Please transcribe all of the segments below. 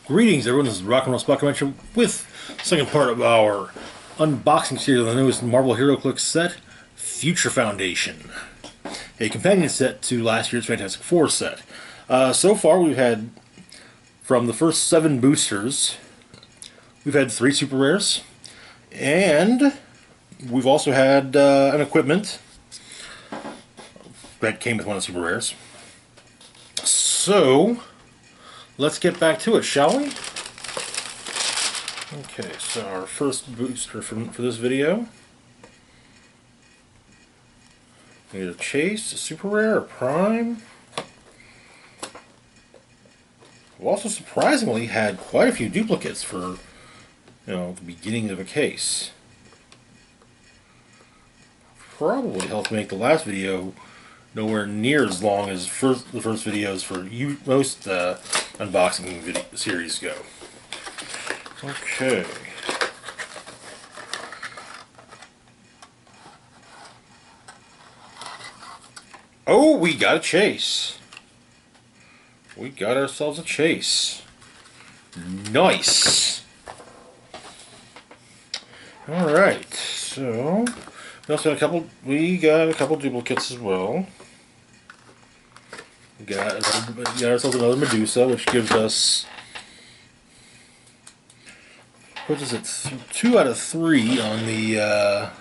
Greetings, everyone. This is Rock and Roll Spot Convention with the second part of our unboxing series of the newest Marvel HeroClix set, Future Foundation, a companion set to last year's Fantastic Four set. So far, we've had, from the first 7 boosters, we've had 3 super rares, and we've also had an equipment that came with one of the super rares. So let's get back to it, shall we? Okay, so our first booster for this video. We need a Chase, a Super Rare, a Prime. We also surprisingly had quite a few duplicates for, the beginning of a case. Probably helped make the last video nowhere near as long as the first videos for most unboxing video series go. Okay. Oh, we got a Chase. We got ourselves a Chase. Nice. All right. So we also got a couple. We got a couple duplicates as well. We got ourselves another Medusa, which gives us, puts us at 2 out of 3 on the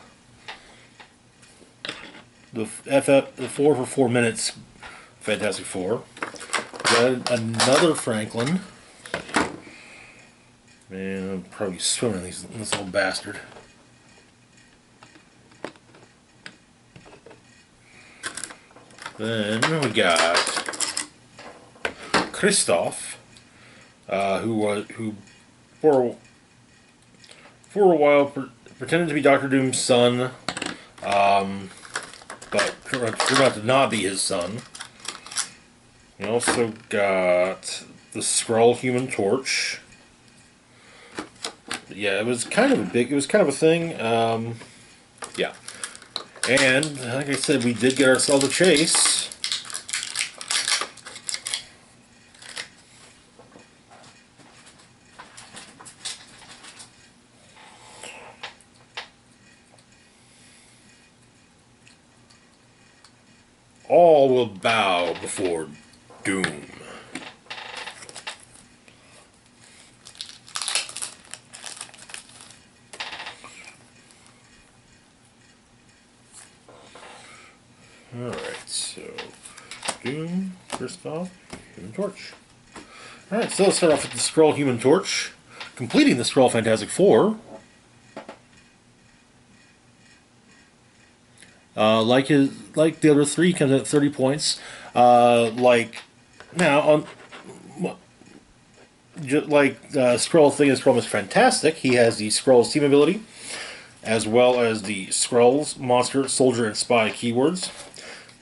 4 for 4 minutes Fantastic Four. Got another Franklin. Man, I'm probably swimming in this little bastard. Then we got Kristoff, who for a while pretended to be Doctor Doom's son, but turned out to not be his son. We also got the Skrull Human Torch. Yeah, it was kind of a thing. Yeah. And, like I said, we did get ourselves a Chase. All will bow before Doom. Alright, so Doom, Kristoff, Human Torch. Alright, so let's start off with the Skrull Human Torch, completing the Skrull Fantastic Four. Like the other 3, comes at 30 points. Skrull thing is Skrull Mr. Fantastic, he has the Skrull's team ability, as well as the Skrull's Monster, Soldier, and Spy keywords.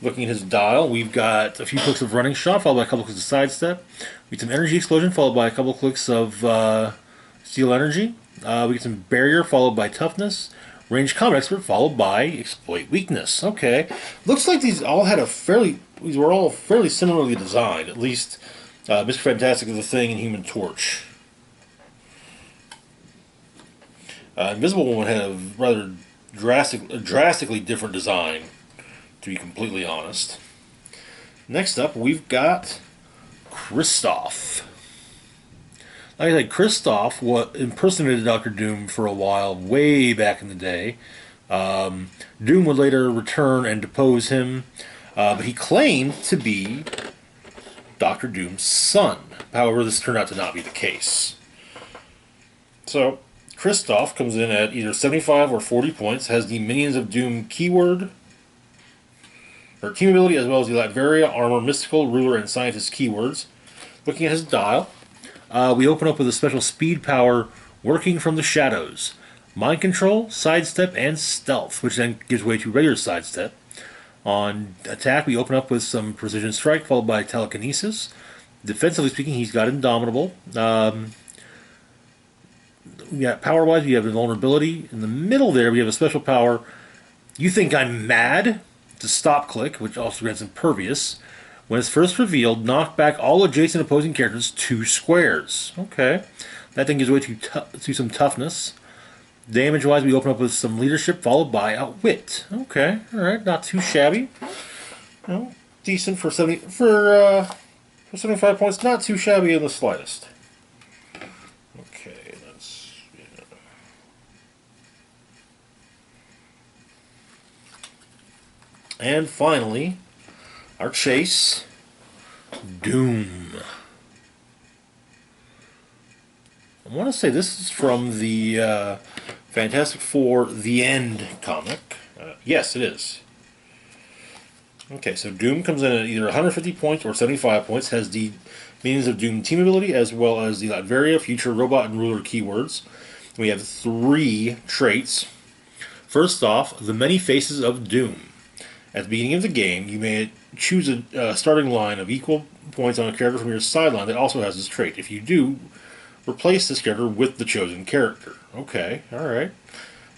Looking at his dial, we've got a few clicks of Running Shot, followed by a couple clicks of Sidestep. We get some Energy Explosion, followed by a couple clicks of Steel Energy. We get some Barrier, followed by Toughness. Range Combat Expert, followed by Exploit Weakness. Okay, looks like these were all fairly similarly designed. At least Mr. Fantastic is a thing, and Human Torch. Invisible Woman had a rather drastically different design, to be completely honest. Next up, we've got Kristoff. Like I said, Kristoff impersonated Dr. Doom for a while, way back in the day. Doom would later return and depose him, but he claimed to be Dr. Doom's son. However, this turned out to not be the case. So, Kristoff comes in at either 75 or 40 points, has the Minions of Doom keyword, or team ability, as well as the Latveria, Armor, Mystical, Ruler, and Scientist keywords. Looking at his dial, we open up with a special speed power, Working from the Shadows, Mind Control, Sidestep, and Stealth, which then gives way to regular Sidestep. On attack, we open up with some Precision Strike, followed by Telekinesis. Defensively speaking, he's got Indomitable. Power-wise, we have Invulnerability. In the middle there, we have a special power, You Think I'm Mad? To Stop Click, which also grants Impervious. When it's first revealed, knock back all adjacent opposing characters 2 squares. Okay. That thing gives way to some toughness. Damage-wise, we open up with some leadership, followed by outwit. Okay, alright, not too shabby. No, decent for 75 points, not too shabby in the slightest. Okay, that's... Yeah. And finally, our chase, Doom. I want to say this is from the Fantastic Four The End comic. Yes, it is. Okay, so Doom comes in at either 150 points or 75 points, has the Meanings of Doom team ability, as well as the Latveria, Future, Robot, and Ruler keywords. We have 3 traits. First off, the Many Faces of Doom. At the beginning of the game, you may choose a starting line of equal points on a character from your sideline that also has this trait. If you do, replace this character with the chosen character. Okay, alright.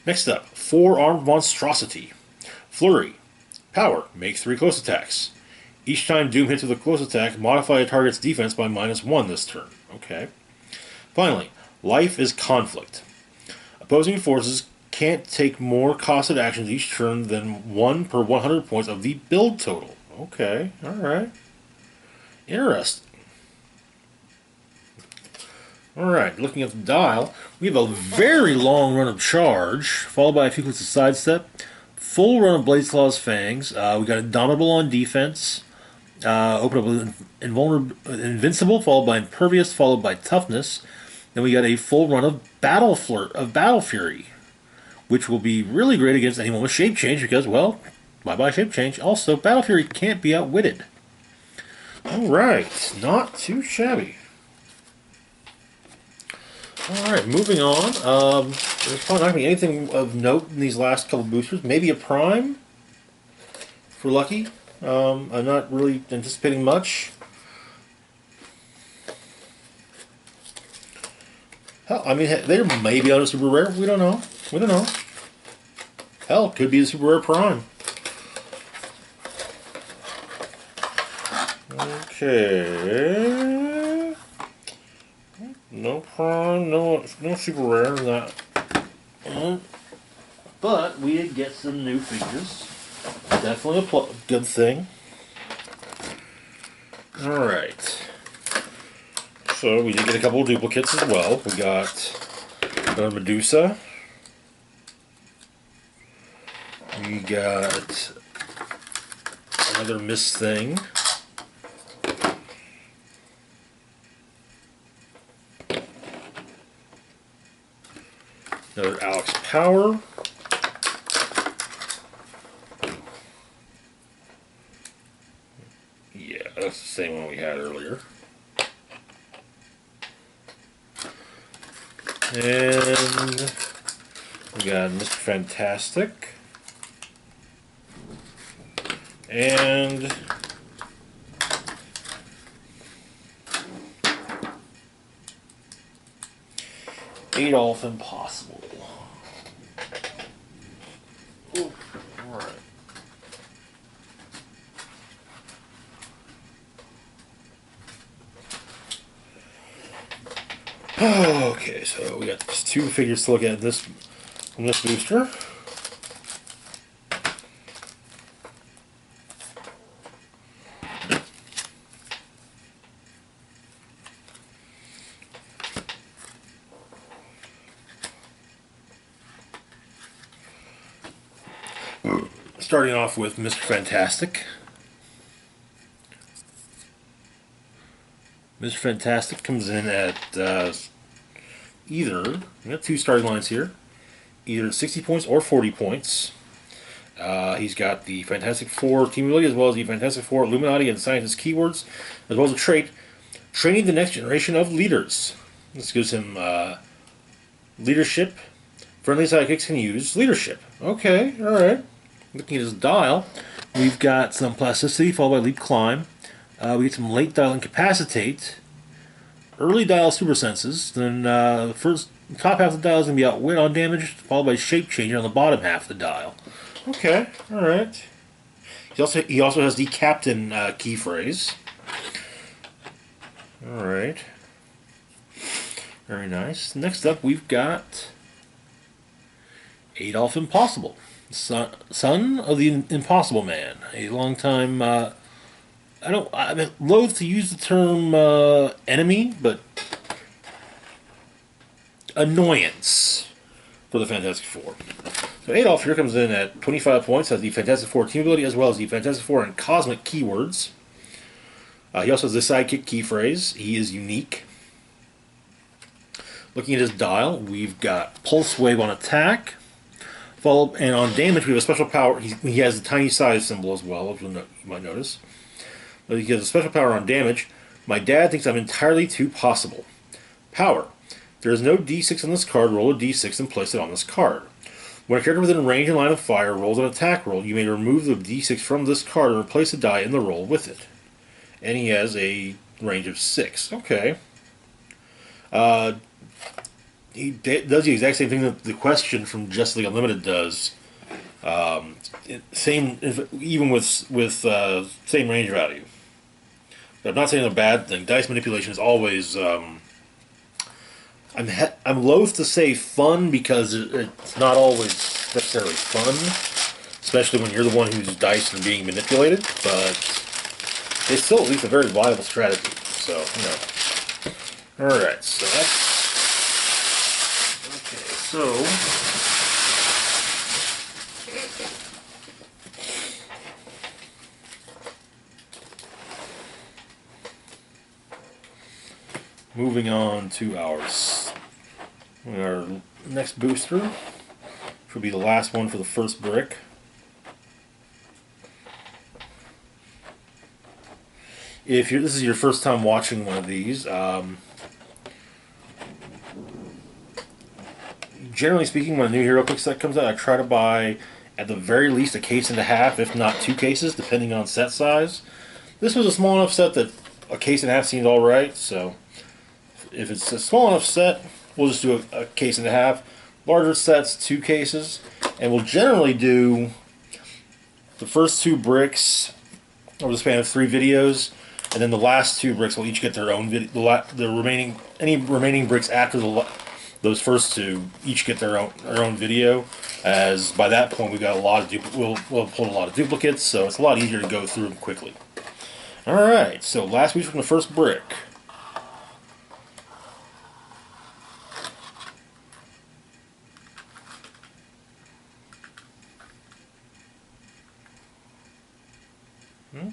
Next up, 4-armed monstrosity. Flurry. Power. Make 3 close attacks. Each time Doom hits with a close attack, modify a target's defense by -1 this turn. Okay. Finally, life is conflict. Opposing forces can't take more costed actions each turn than 1 per 100 points of the build total. Okay, alright. Interesting. Alright, looking at the dial, we have a very long run of charge, followed by a few clicks of sidestep, full run of Blaze Claw's Fangs, we got Indomitable on defense, open up with Invincible, followed by Impervious, followed by Toughness, then we got a full run of Battle Fury, which will be really great against anyone with Shape Change, because, well, bye-bye Shape Change. Also, Battle Fury can't be outwitted. Alright, not too shabby. Alright, moving on. There's probably not going to be anything of note in these last couple boosters. Maybe a Prime for Lucky. I'm not really anticipating much. Hell, I mean, they may be on a super rare. We don't know. We don't know. Hell, could be a super rare Prime. Okay. No Prime, no super rare in that. But we did get some new figures. Definitely a good thing. Alright. So we did get a couple of duplicates as well. We got Medusa. We got another Miss Thing. Another Alex Power. Yeah, that's the same one we had earlier. And we got Mr. Fantastic. And Adolf Impossible. Ooh, all right. Okay, so we got these 2 figures to look at this from this booster. Starting off with Mr. Fantastic. Mr. Fantastic comes in at either, we got 2 starting lines here, either 60 points or 40 points. He's got the Fantastic Four team ability, as well as the Fantastic Four Illuminati and Scientist keywords, as well as a trait, training the next generation of leaders. This gives him leadership. Friendly sidekicks can use leadership. Okay, alright. Looking at his dial, we've got some Plasticity, followed by Leap Climb. We get some late dial Incapacitate, early dial Super Senses, then the top half of the dial is going to be Outwit on damage, followed by Shape Changer on the bottom half of the dial. Okay, alright. He also has the Captain key phrase. All right. Very nice. Next up, we've got Adolf Impossible, son of the Impossible Man, a long-time. I'm loath to use the term enemy, but annoyance for the Fantastic Four. So Adolf here comes in at 25 points, has the Fantastic Four team ability as well as the Fantastic Four and Cosmic keywords. He also has the Sidekick key phrase. He is unique. Looking at his dial, we've got Pulse Wave on attack, and on damage we have a special power. He has a tiny size symbol as well, as you might notice. But he has a special power on damage. My dad thinks I'm entirely too possible. Power. There is no D6 on this card. Roll a D6 and place it on this card. When a character within range and line of fire rolls an attack roll, you may remove the D6 from this card and replace a die in the roll with it. And he has a range of 6. Okay. He does the exact same thing that the question from Justice League Unlimited does. Even with same range value. But I'm not saying it's a bad thing. Dice manipulation is always. I'm loath to say fun because it's not always necessarily fun, especially when you're the one who's diced and being manipulated. But it's still at least a very viable strategy. So all right. So that's okay. So. Moving on to our next booster, which will be the last one for the first brick. If this is your first time watching one of these, generally speaking, when a new HeroClix set comes out, I try to buy at the very least a case and a half, if not 2 cases, depending on set size. This was a small enough set that a case and a half seemed alright, so if it's a small enough set, we'll just do a case and a half. Larger sets, 2 cases. And we'll generally do the first 2 bricks over the span of 3 videos, and then the last 2 bricks will each get their own video. Any remaining bricks after those first 2 each get their own video. As by that point we've got a lot of we'll pull a lot of duplicates, so it's a lot easier to go through them quickly. All right, so last week from the first brick.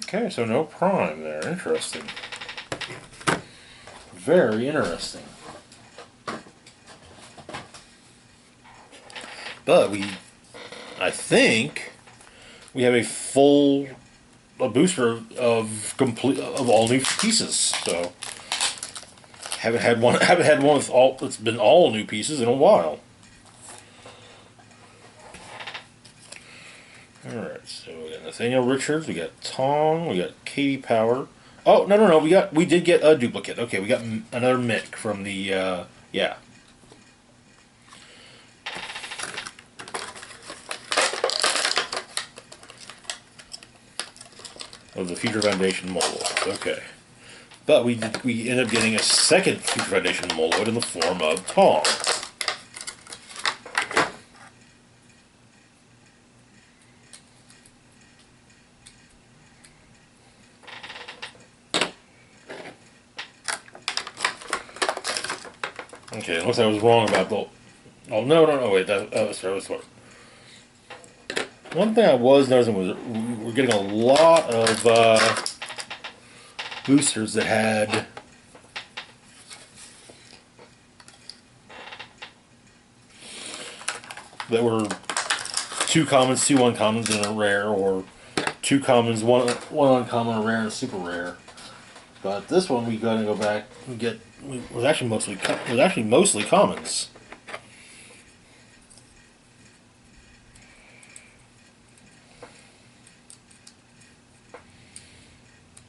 Okay, so no prime there. Interesting. Very interesting. But I think we have a booster of all new pieces. So haven't had one that's been all new pieces in a while. Alright, so we got Nathaniel Richards, we got Tong, we got Katy Power. Oh, no, we did get a duplicate. Okay, we got another Mick from the, yeah. Of the Future Foundation Moloid. Okay. But we ended up getting a second Future Foundation Moloid in the form of Tong. Okay, unless I was wrong about the... Oh, no, wait, that was what... One thing I was noticing was we're getting a lot of boosters that had... that were 2 commons, 2 uncommons, and a rare, or 2 commons, one uncommon, a rare, and a super rare. But this one we gotta go back and get... It was actually mostly commons.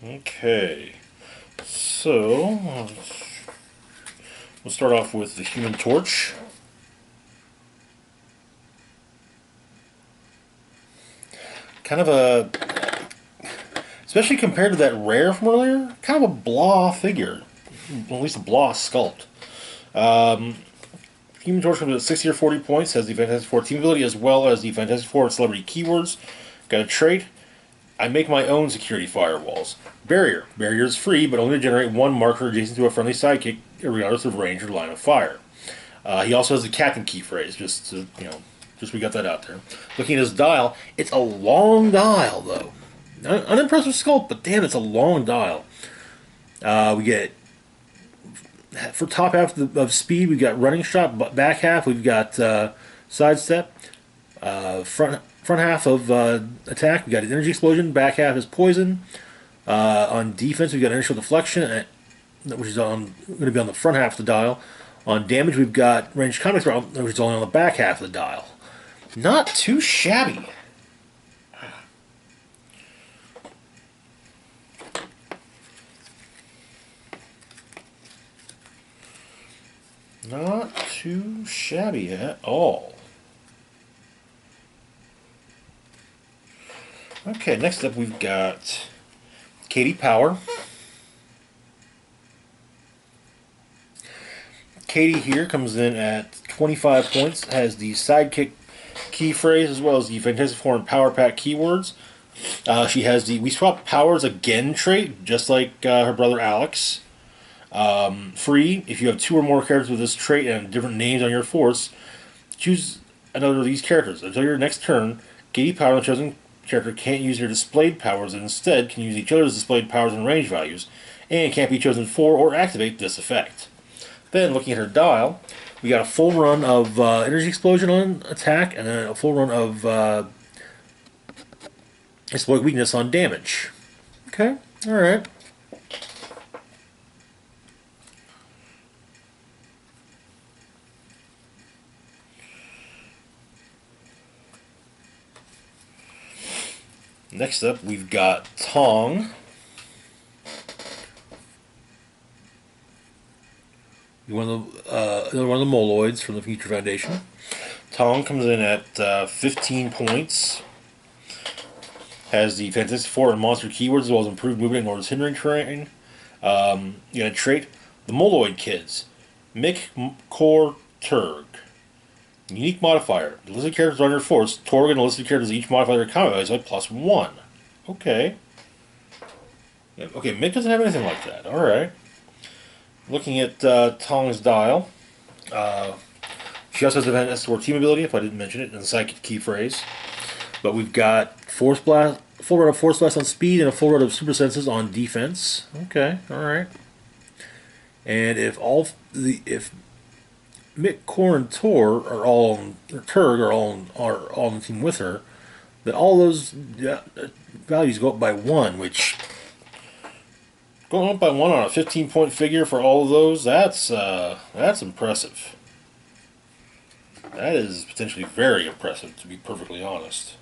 Okay, so we'll start off with the Human Torch. Kind of a Especially compared to that rare from earlier. Kind of a blah figure. At least a blah sculpt. Human Torch comes at 60 or 40 points, has the Fantastic Four team ability as well as the Fantastic Four celebrity keywords. Got a trait. I make my own security firewalls. Barrier. Barrier is free, but only to generate one marker adjacent to a friendly sidekick, regardless of range or line of fire. He also has the captain key phrase, just we got that out there. Looking at his dial, it's a long dial, though. Unimpressive sculpt, but damn, it's a long dial. We get, for top half of speed, we've got running shot. Back half, we've got sidestep. Front half of attack, we got an energy explosion. Back half is poison. On defense, we've got initial deflection, which is going to be on the front half of the dial. On damage, we've got ranged combat throw, which is only on the back half of the dial. Not too shabby. Not too shabby at all. Okay, next up we've got Katy Power. Katy here comes in at 25 points, has the sidekick key phrase as well as the Fantastic Four and Power Pack keywords. She has the We Swap Powers Again trait, just like her brother Alex. Free, if you have 2 or more characters with this trait and different names on your force, choose another of these characters. Until your next turn, Katy Power and the chosen character can't use their displayed powers and instead can use each other's displayed powers and range values, and can't be chosen for or activate this effect. Then, looking at her dial, we got a full run of energy explosion on attack, and then a full run of exploit weakness on damage. Okay, alright. Next up, we've got Tong. Another one of the Moloids from the Future Foundation. Tong comes in at 15 points. Has the Fantastic Four and Monster keywords as well as improved movement and orders hindering terrain. You got a trait, the Moloid Kids. Mick, Core, Turg. Unique modifier. The listed characters on your force, Torg and the listed characters each modify their combat values by +1. Okay. Yeah, okay, Mick doesn't have anything like that. Alright. Looking at Tong's dial. She also has the Fantastic Four team ability, if I didn't mention it, and the psychic key phrase. But we've got Force Blast, full run of Force Blast on speed, and a full run of Super Senses on defense. Okay, alright. And if Mick, Core, and Tor are all or Turg are all on the team with her, then all those values go up by 1, which going up by 1 on a 15-point figure for all of those, that's impressive. That is potentially very impressive, to be perfectly honest.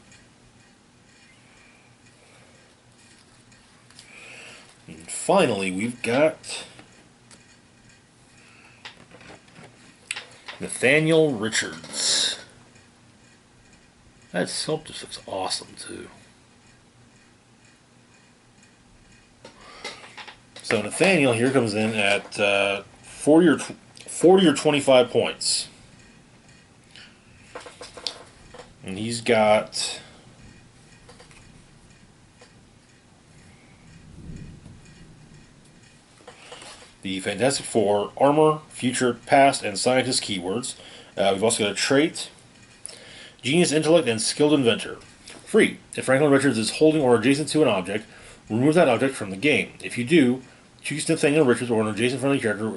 And finally, we've got Nathaniel Richards. That sculpt just looks awesome, too. So Nathaniel here comes in at 40 or 25 points. And he's got the Fantastic Four, Armor, Future, Past, and Scientist keywords. We've also got a trait, Genius, Intellect, and Skilled Inventor. Free. If Franklin Richards is holding or adjacent to an object, remove that object from the game. If you do, choose Nathaniel Richards or an adjacent friendly character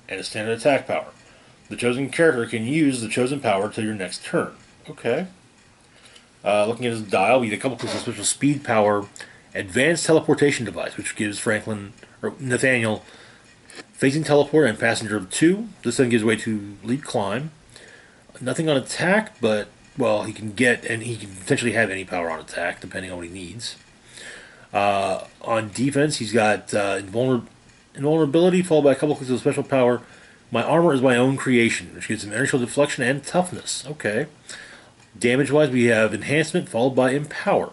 and a standard attack power. The chosen character can use the chosen power till your next turn. Okay. Looking at his dial, we get a couple clicks of special speed power, advanced teleportation device, which gives Nathaniel facing teleport and passenger of 2. This then gives way to leap climb. Nothing on attack, but well, he can potentially have any power on attack depending on what he needs. On defense, he's got invulnerability followed by a couple clicks of special power. My armor is my own creation, which gives him inertial deflection and toughness. Okay. Damage-wise, we have enhancement followed by empower.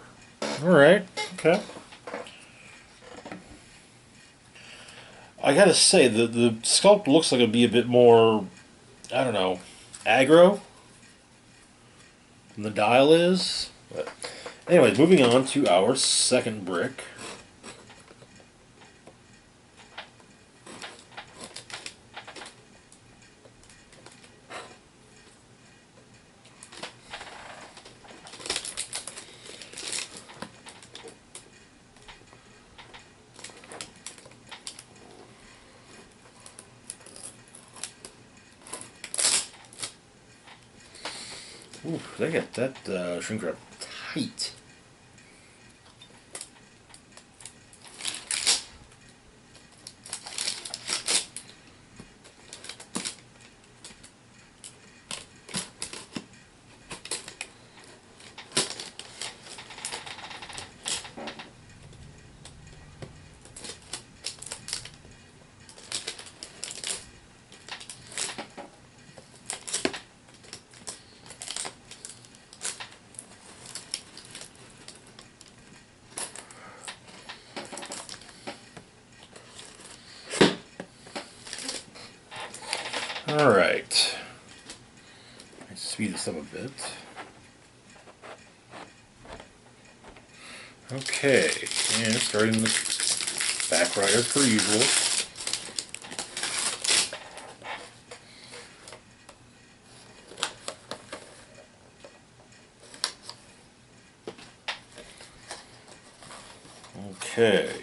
Alright, okay. I gotta say, the sculpt looks like it'd be a bit more, I don't know, aggro than the dial is. But anyways, moving on to our second brick. Ooh, they got that shrink wrap tight. Alright. Let's speed this up a bit. Okay, and starting the back right as per usual. Okay.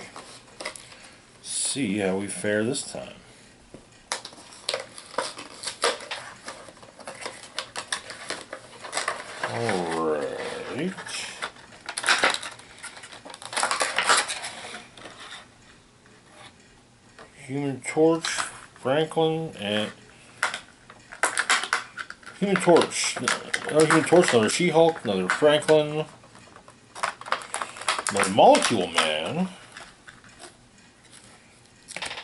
See how we fare this time. Alright. Human Torch, Franklin, and Human Torch. Another Human Torch, another She-Hulk, another Franklin, another Molecule Man,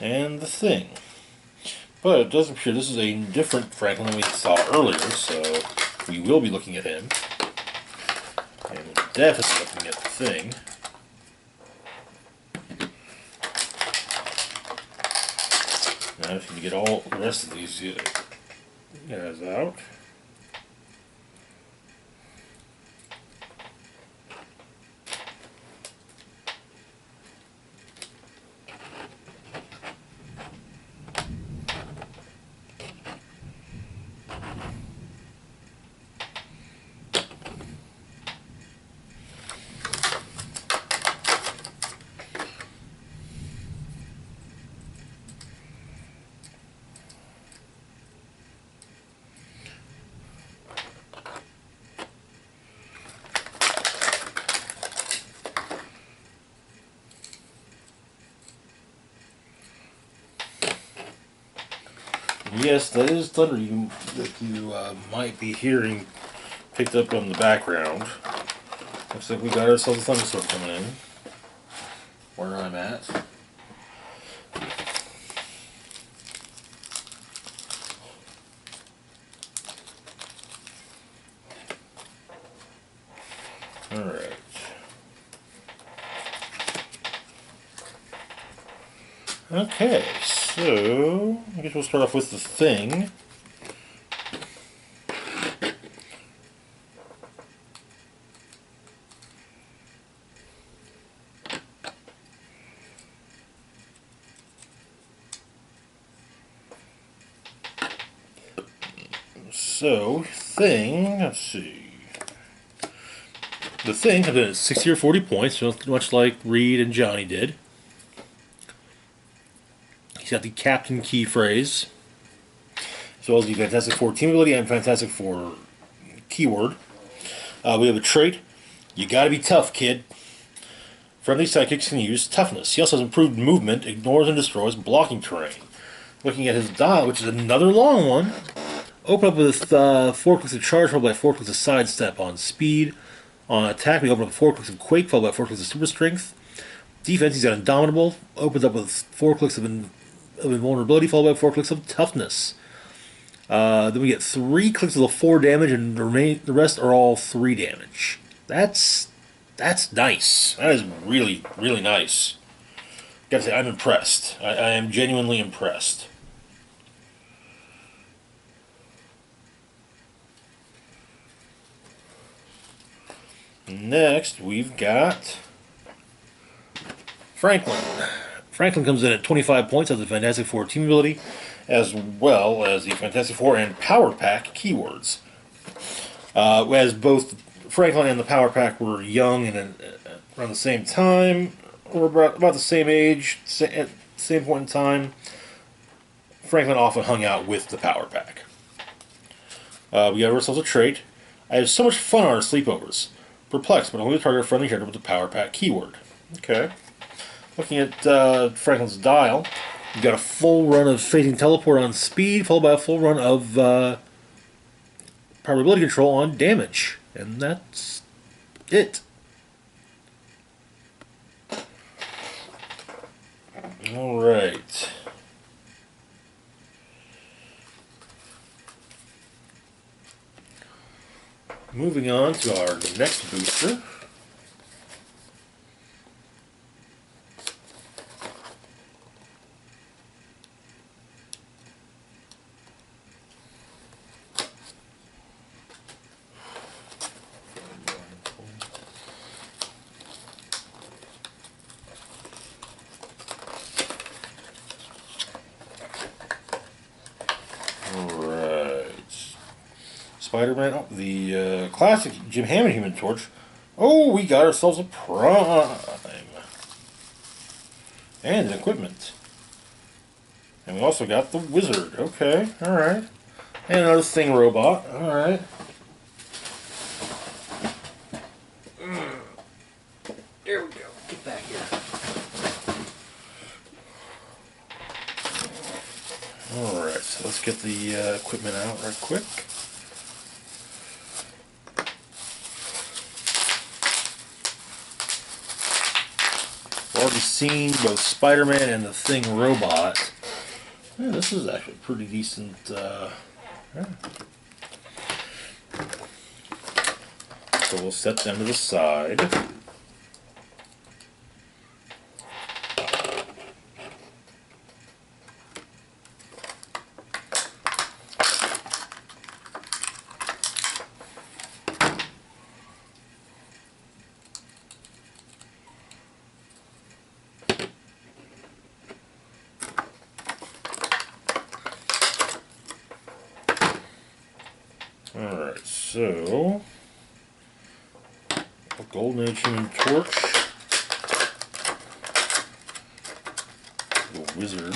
and the Thing. But it does appear this is a different Franklin than we saw earlier, so we will be looking at him. And we're definitely looking at the Thing. Now I just need to get all the rest of these guys out. Yes, that is thunder that you might be hearing picked up on the background. Looks like we got ourselves a thunderstorm coming in. Where I'm at. Alright. Okay, so I guess we'll start off with the Thing. So, Thing, let's see. The Thing comes in at 60 or 40 points, much like Reed and Johnny did. He's got the Captain key phrase, as well as the Fantastic Four team ability and Fantastic Four keyword. We have a trait. You gotta be tough, kid. Friendly sidekicks can use toughness. He also has improved movement, ignores and destroys blocking terrain. Looking at his dial, which is another long one. Open up with 4 clicks of charge, followed by 4 clicks of sidestep on speed. On attack, we open up with 4 clicks of quake, followed by 4 clicks of super strength. Defense, he's got indomitable. Opens up with 4 clicks of invulnerability, followed by 4 clicks of toughness. Then we get 3 clicks of the 4 damage, and the rest are all 3 damage. That's nice. That is really, really nice. Gotta say, I'm impressed. I am genuinely impressed. Next, we've got Franklin. Franklin comes in at 25 points as the Fantastic Four team ability, as well as the Fantastic Four and Power Pack keywords. As both Franklin and the Power Pack were young and around the same time, or about the same age, at the same point in time, Franklin often hung out with the Power Pack. We got ourselves a trait. I have so much fun on our sleepovers. Perplexed, but only target a friendly character with the Power Pack keyword. Okay. Looking at Franklin's dial, you've got a full run of Phasing Teleport on speed, followed by a full run of Power Ability Control on damage. And that's it. Alright. Moving on to our next booster. Spiderman, oh, the classic Jim Hammond Human Torch. Oh, we got ourselves a Prime. And an equipment. And we also got the Wizard. Okay, alright. And another Thing Robot. Alright. There we go. Get back here. Alright, so let's get the equipment out right quick. Already seen both Spider-Man and the Thing Robot. Yeah, this is actually pretty decent. Yeah. So we'll set them to the side. Alright, so a Golden Age Human Torch, the Wizard,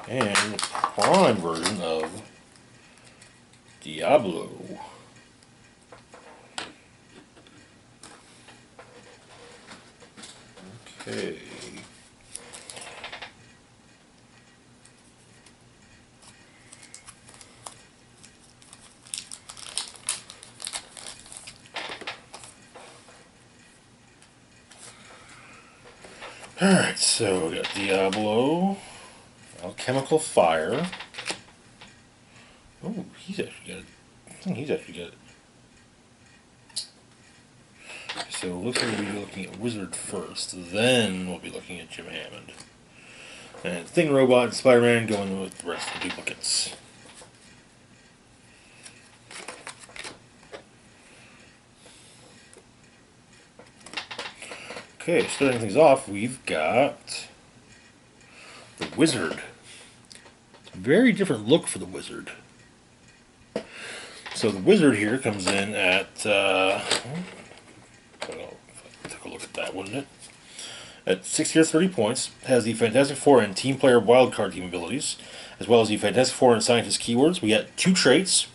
and the Prime version of Diablo. Okay. Alright, so we got Diablo, Alchemical Fire. Oh, he's actually got it. I think he's actually got it. So it looks like we'll be looking at Wizard first, then we'll be looking at Jim Hammond. And Thing Robot and Spider-Man going with the rest of the duplicates. Okay, starting things off, we've got the Wizard. It's a very different look for the Wizard. So the Wizard here comes in at take a look at that, wouldn't it? At 6 years, 30 points, has the Fantastic Four and Team Player Wildcard team abilities, as well as the Fantastic Four and Scientist keywords. We got 2 traits.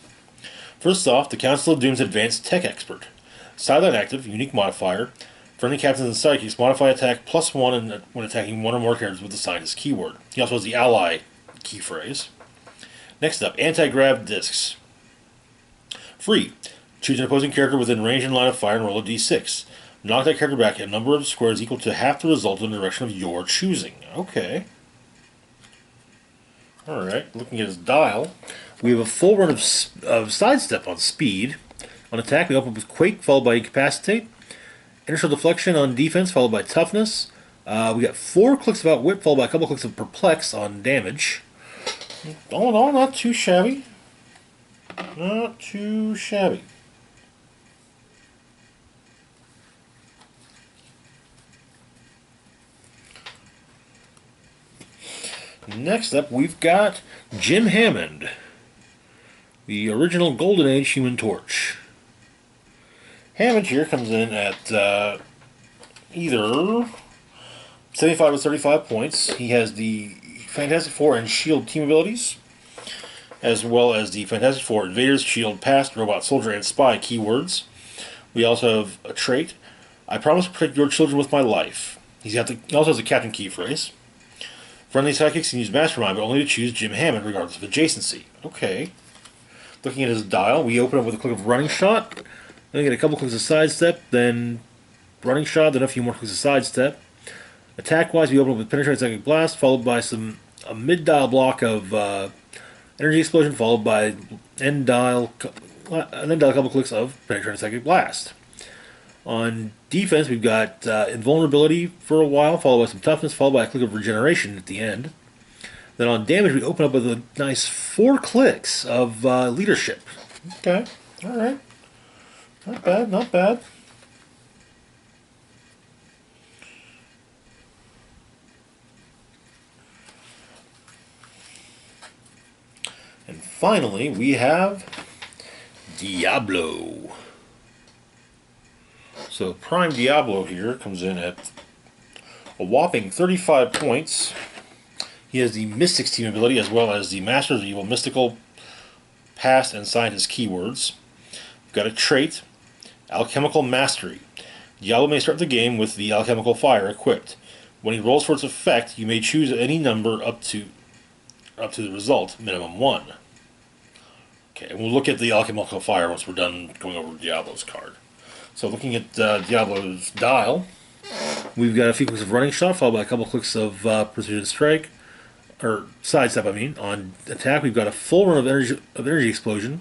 First off, the Council of Doom's Advanced Tech Expert. Sideline active, unique modifier. Friendly captains and sidekicks modify attack +1 when attacking one or more characters with the Scientist keyword. He also has the Ally key phrase. Next up, Anti-Grav Discs. Free. Choose an opposing character within range and line of fire and roll a d6. Knock that character back a number of squares equal to half the result in the direction of your choosing. Okay. Alright, looking at his dial, we have a full run of sidestep on speed. On attack, we open with Quake, followed by Incapacitate. Inertial Deflection on defense, followed by Toughness. We got 4 clicks of Outwit, followed by a couple clicks of Perplex on damage. All in all, not too shabby. Not too shabby. Next up, we've got Jim Hammond, the original Golden Age Human Torch. Hammond here comes in at either 75 to 35 points. He has the Fantastic Four and Shield team abilities, as well as the Fantastic Four Invaders, Shield, Past, Robot, Soldier, and Spy keywords. We also have a trait, I promise to protect your children with my life. He also has a Captain Key phrase. Friendly sidekicks can use Mastermind, but only to choose Jim Hammond regardless of adjacency. Okay. Looking at his dial, we open up with a click of Running Shot, then we get a couple clicks of Sidestep, then Running Shot, then a few more clicks of Sidestep. Attack-wise, we open up with Penetrating Psychic Blast, followed by a mid-dial block of Energy Explosion, followed by end-dial a couple clicks of Penetrating Psychic Blast. On defense, we've got Invulnerability for a while, followed by some Toughness, followed by a click of Regeneration at the end. Then on damage, we open up with a nice 4 clicks of Leadership. Okay, alright. Not bad, not bad. And finally, we have Diablo. So Prime Diablo here comes in at a whopping 35 points. He has the Mystics team ability as well as the Masters of Evil, Mystical, Past, and Scientist keywords. We've got a trait, Alchemical Mastery. Diablo may start the game with the Alchemical Fire equipped. When he rolls for its effect, you may choose any number up to the result, minimum 1. Okay, and we'll look at the Alchemical Fire once we're done going over Diablo's card. So looking at Diablo's dial, we've got a few clicks of Running Shot, followed by a couple clicks of Precision Strike, or Sidestep, I mean. On attack, we've got a full run of Energy Explosion.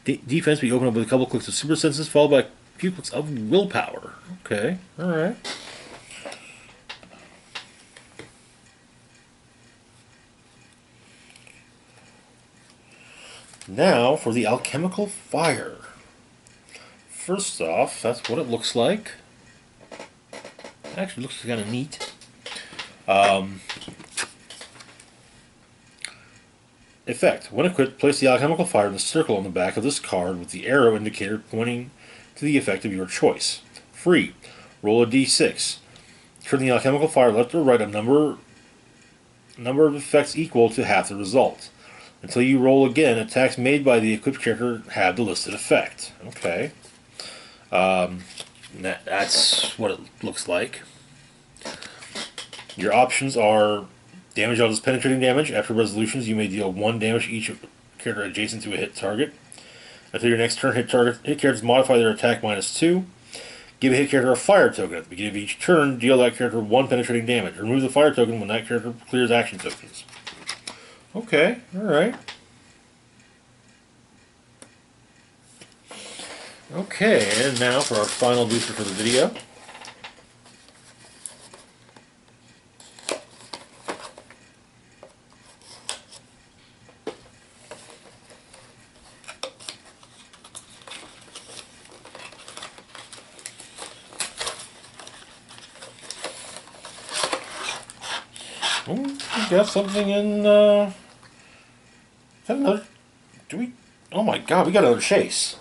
Defense, we open up with a couple clicks of Super Senses, followed by a few clicks of Willpower. Okay, alright. Now for the Alchemical Fire. First off, that's what it looks like. Actually, looks kind of neat. Effect. When equipped, place the Alchemical Fire in the circle on the back of this card with the arrow indicator pointing to the effect of your choice. Free. Roll a d6. Turn the Alchemical Fire left or right a number of effects equal to half the result. Until you roll again, attacks made by the equipped character have the listed effect. Okay. That's what it looks like. Your options are damage dealt as penetrating damage. After resolutions, you may deal 1 damage to each character adjacent to a hit target. Until your next turn, hit characters modify their attack -2. Give a hit character a fire token. At the beginning of each turn, deal that character 1 penetrating damage. Remove the fire token when that character clears action tokens. Okay, alright. Okay, and now for our final booster for the video. Oh, we got something in, is that another, oh my god, we got another chase.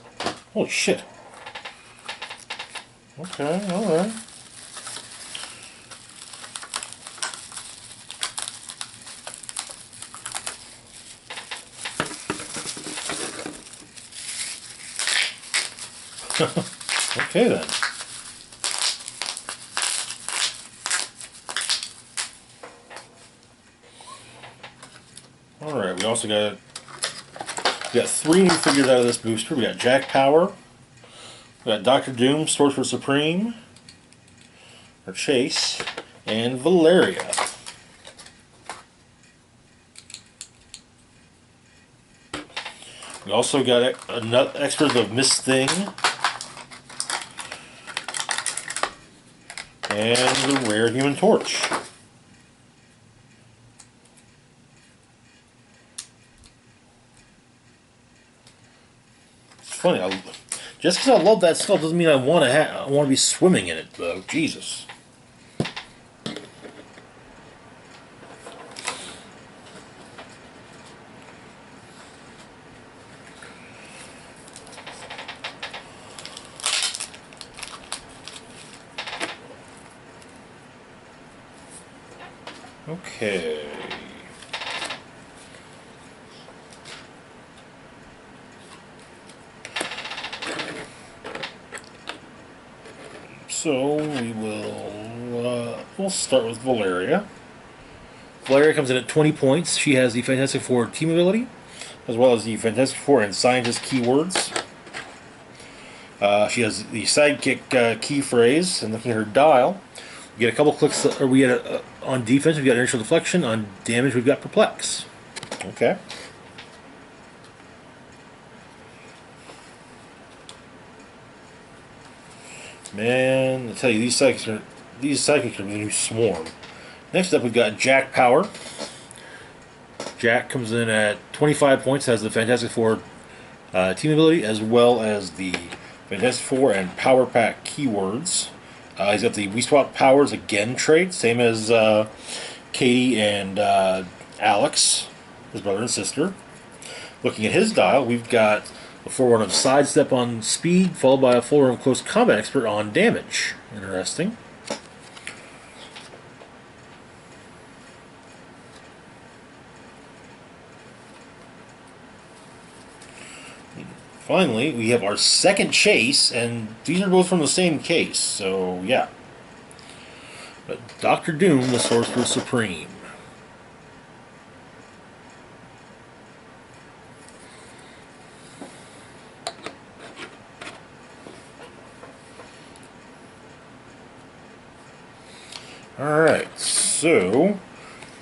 Holy shit. Okay, alright. Okay then. Alright, we also got 3 new figures out of this booster. We got Jack Power, we got Dr. Doom, Sorcerer Supreme, or Chase, and Valeria. We also got extras of Miss Thing and the rare Human Torch. It's funny. Just because I love that stuff doesn't mean I want to be swimming in it, though. Jesus. Okay. So we'll start with Valeria. Valeria comes in at 20 points. She has the Fantastic Four team ability, as well as the Fantastic Four and Scientist keywords. She has the sidekick key phrase, and looking at her dial, we get a couple clicks. Or we get on defense, we've got inertial deflection. On damage, we've got perplex. Okay. Man, I tell you, these psychics are the new swarm. Next up, we've got Jack Power. Jack comes in at 25 points, has the Fantastic Four team ability, as well as the Fantastic Four and Power Pack keywords. He's got the We Swap Powers Again trait, same as Katy and Alex, his brother and sister. Looking at his dial, we've got a 4-1 of Sidestep on speed, followed by a 4-1 of Close Combat Expert on damage. Interesting. Finally, we have our second chase, and these are both from the same case, so yeah. But Dr. Doom, the Sorcerer Supreme. Alright, so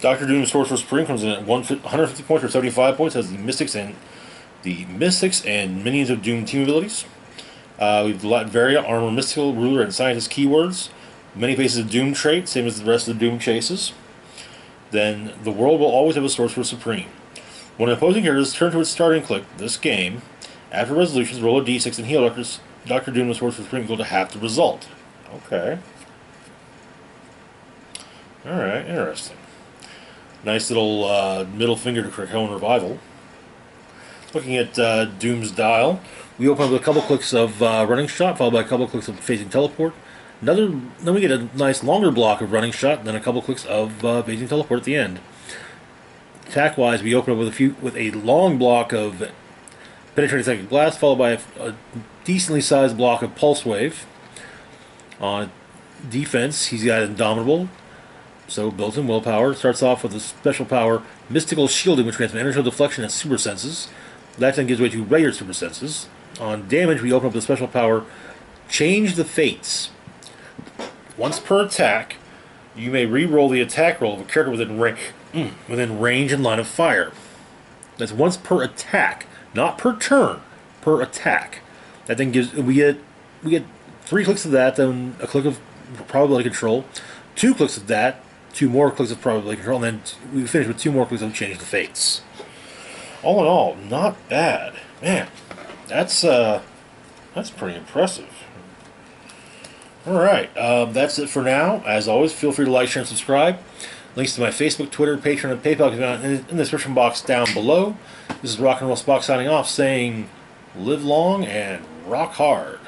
Dr. Doom, the Sorcerer Supreme comes in at 150 points or 75 points, has the Mystics and Minions of Doom team abilities. We've Latveria, Armor, Mystical, Ruler, and Scientist keywords. Many faces of Doom trait, same as the rest of the Doom chases. Then the world will always have a Sorcerer Supreme. When an opposing character is turned to its starting click this game, after resolutions, roll a d6 and heal Dr. Doom, the Sorcerer Supreme equal to half the result. Okay. Alright, interesting. Nice little middle finger to Krakoan Revival. Looking at Doom's dial, we open up with a couple clicks of Running Shot, followed by a couple clicks of Phasing Teleport. Then we get a nice longer block of Running Shot, then a couple clicks of Phasing Teleport at the end. Attack-wise, we open up with a long block of Penetrating Psychic Blast, followed by a decently sized block of Pulse Wave. On defense, he's got Indomitable, so built-in willpower. Starts off with a special power, Mystical Shielding, which grants inertial deflection and super senses. That then gives way to regular super senses. On damage, we open up the special power, Change the Fates. Once per attack, you may re-roll the attack roll of a character within range and line of fire. That's once per attack, not per turn, per attack. That then gives we get 3 clicks of that, then a click of probability control, 2 clicks of that, 2 more clicks of probability control, and then we finish with 2 more clicks of Change the Fates. All in all, not bad. Man, that's pretty impressive. Alright, that's it for now. As always, feel free to like, share, and subscribe. Links to my Facebook, Twitter, Patreon, and PayPal can be found in the description box down below. This is Rock and Roll Spock signing off, saying live long and rock hard.